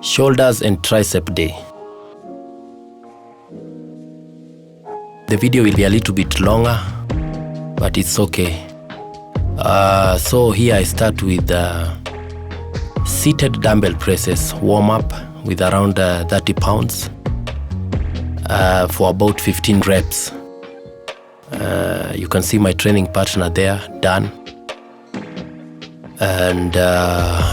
Shoulders and tricep day. The video will be a little bit longer, but it's okay. So here I start with seated dumbbell presses, warm up with around 30 pounds for about 15 reps. You can see my training partner there, Dan. And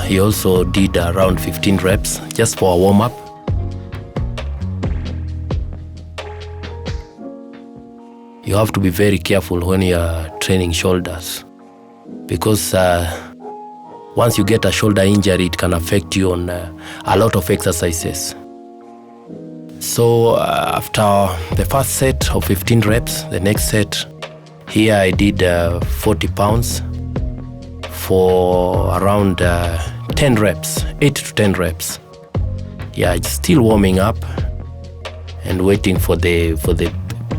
he also did around 15 reps just for a warm-up. You have to be very careful when you are training shoulders, because once you get a shoulder injury, it can affect you on a lot of exercises. So after the first set of 15 reps, the next set, here I did 40 pounds for around 10 reps, 8 to 10 reps. Yeah, it's still warming up and waiting for the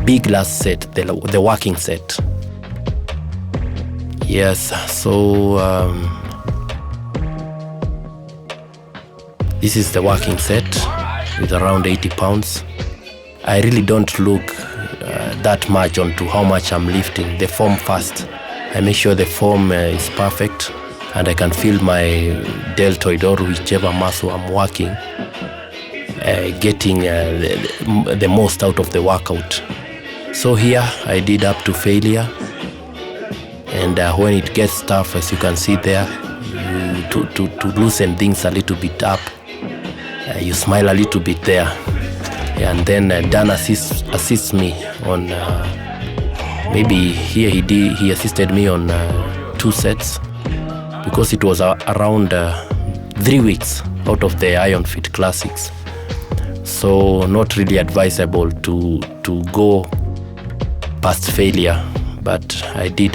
big last set, the working set. Yes, so this is the working set with around 80 pounds. I really don't look that much onto how much I'm lifting, the form first. I make sure the form is perfect and I can feel my deltoid or whichever muscle I'm working, getting the most out of the workout. So here I did up to failure, and when it gets tough, as you can see there, to loosen things a little bit up, you smile a little bit there, and then Dan assists me on maybe here he assisted me on 2 sets, because it was around 3 weeks out of the Iron Fit Classics. So not really advisable to go past failure, but I did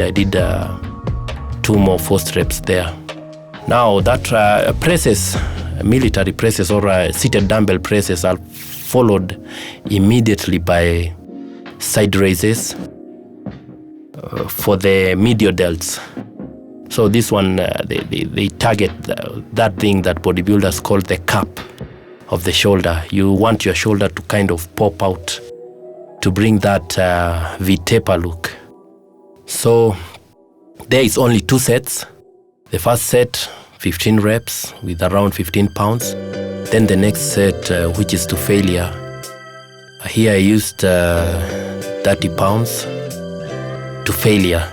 2 more forced reps there. Now that presses, military presses or seated dumbbell presses, are followed immediately by side raises for the medial delts. So this one, they target that thing that bodybuilders call the cup of the shoulder. You want your shoulder to kind of pop out to bring that V-taper look. So there is only 2 sets. The first set, 15 reps with around 15 pounds. Then the next set, which is to failure. Here I used 30 pounds to failure.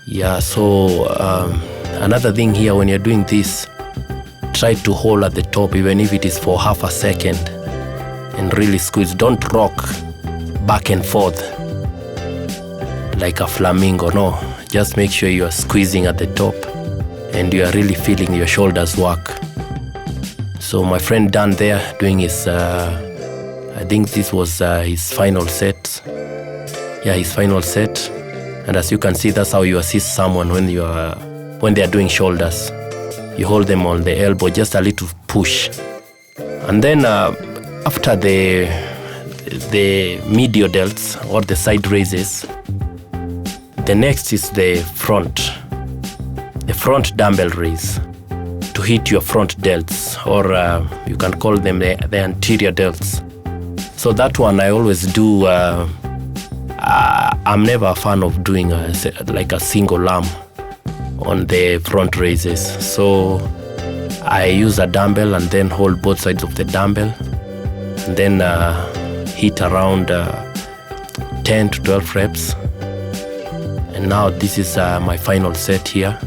Yeah, so another thing here, when you're doing this, try to hold at the top, even if it is for half a second, and really squeeze. Don't rock back and forth like a flamingo. No, just make sure you are squeezing at the top and you are really feeling your shoulders work. So my friend Dan there doing his, I think this was his final set. Yeah, his final set. And as you can see, that's how you assist someone when they are doing shoulders. You hold them on the elbow, just a little push. And then after the medial delts or the side raises, the next is the front dumbbell raise to hit your front delts, or you can call them the anterior delts. So that one I always do. I'm never a fan of doing like a single arm on the front raises. So I use a dumbbell and then hold both sides of the dumbbell, and then hit around 10 to 12 reps. And now this is my final set here.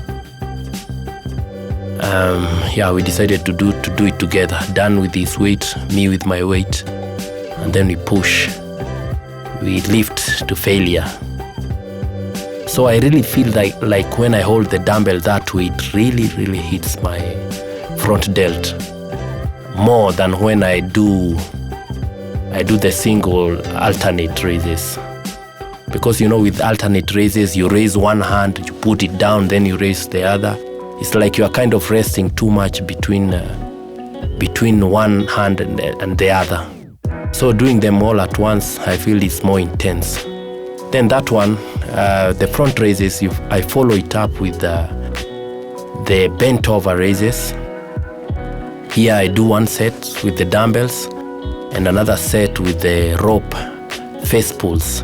Yeah, we decided to do it together. Dan with his weight, me with my weight, and then we push. We lift to failure. So I really feel like when I hold the dumbbell that way, it really hits my front delt more than when I do the single alternate raises. Because with alternate raises, you raise one hand, you put it down, then you raise the other. It's like you are kind of resting too much between one hand and the other. So doing them all at once, I feel it's more intense. Then that one, the front raises, I follow it up with the bent over raises. Here I do one set with the dumbbells and another set with the rope face pulls.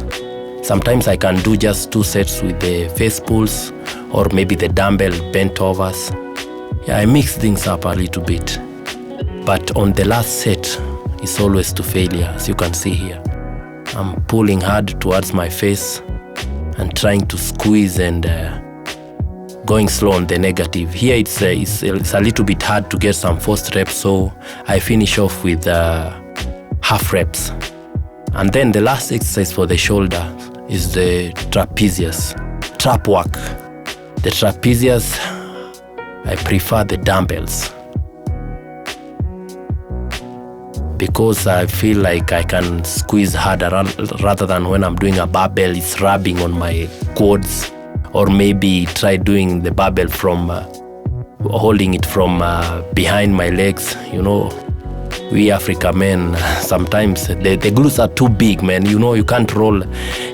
Sometimes I can do just 2 sets with the face pulls or maybe the dumbbell bent overs. I mix things up a little bit. But on the last set, it's always to failure, as you can see here. I'm pulling hard towards my face and trying to squeeze and going slow on the negative. Here it's a little bit hard to get some forced reps, so I finish off with half reps. And then the last exercise for the shoulder is the trapezius, trap work. The trapezius, I prefer the dumbbells because I feel like I can squeeze harder rather than when I'm doing a barbell, it's rubbing on my quads. Or maybe try doing the barbell from holding it from behind my legs. You know, we Africa men, sometimes the glutes are too big, man. You know, you can't roll.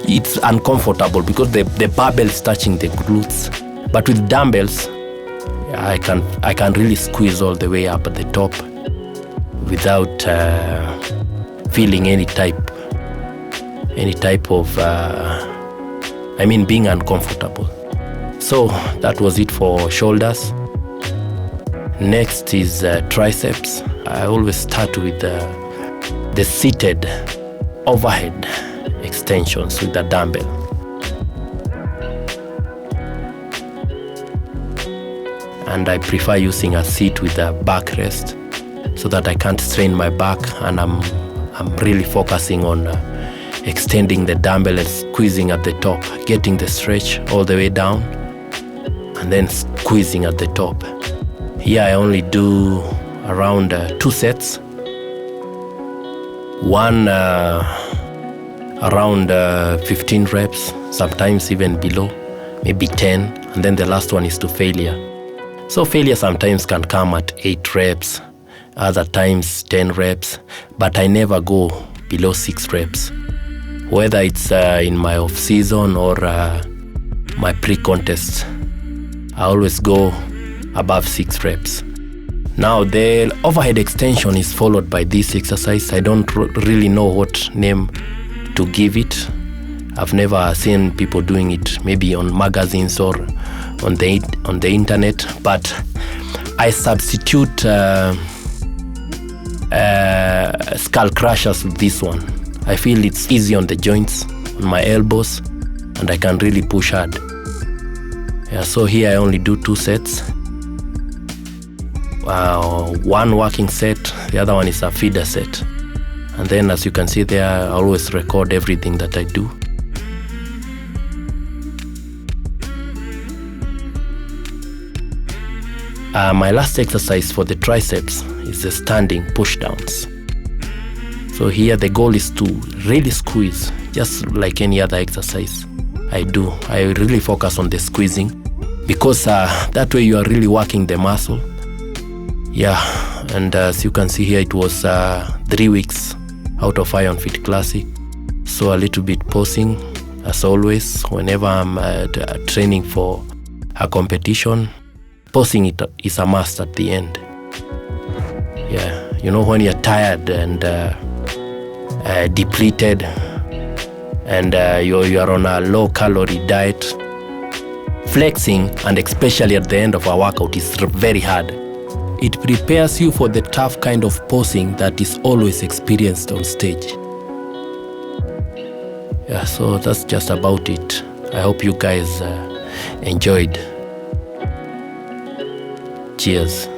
It's uncomfortable because the barbell is touching the glutes. But with dumbbells, I can really squeeze all the way up at the top without feeling any type of being uncomfortable. So that was it for shoulders. Next is triceps. I always start with the seated overhead extensions with the dumbbell. And I prefer using a seat with a backrest so that I can't strain my back, and I'm really focusing on extending the dumbbell and squeezing at the top, getting the stretch all the way down and then squeezing at the top. Here I only do around 2 sets. One around 15 reps, sometimes even below, maybe 10, and then the last one is to failure. So failure sometimes can come at 8 reps, other times 10 reps, but I never go below 6 reps. Whether it's in my off-season or my pre-contest, I always go above 6 reps. Now, the overhead extension is followed by this exercise. I don't really know what name to give it. I've never seen people doing it, maybe on magazines or on the internet, but I substitute skull crushers with this one. I feel it's easy on the joints, on my elbows, and I can really push hard. So here I only do 2 sets. One working set, the other one is a feeder set. And then as you can see there, I always record everything that I do. My last exercise for the triceps is the standing push downs. So here the goal is to really squeeze, just like any other exercise I do. I really focus on the squeezing because that way you are really working the muscle. And as you can see here, it was 3 weeks out of Iron Fit Classic. So a little bit pausing, as always, whenever I'm training for a competition. Pausing it is a must at the end. You know, when you're tired and depleted and you're on a low-calorie diet, flexing, and especially at the end of a workout, is very hard. It prepares you for the tough kind of posing that is always experienced on stage. So that's just about it. I hope you guys enjoyed. Cheers.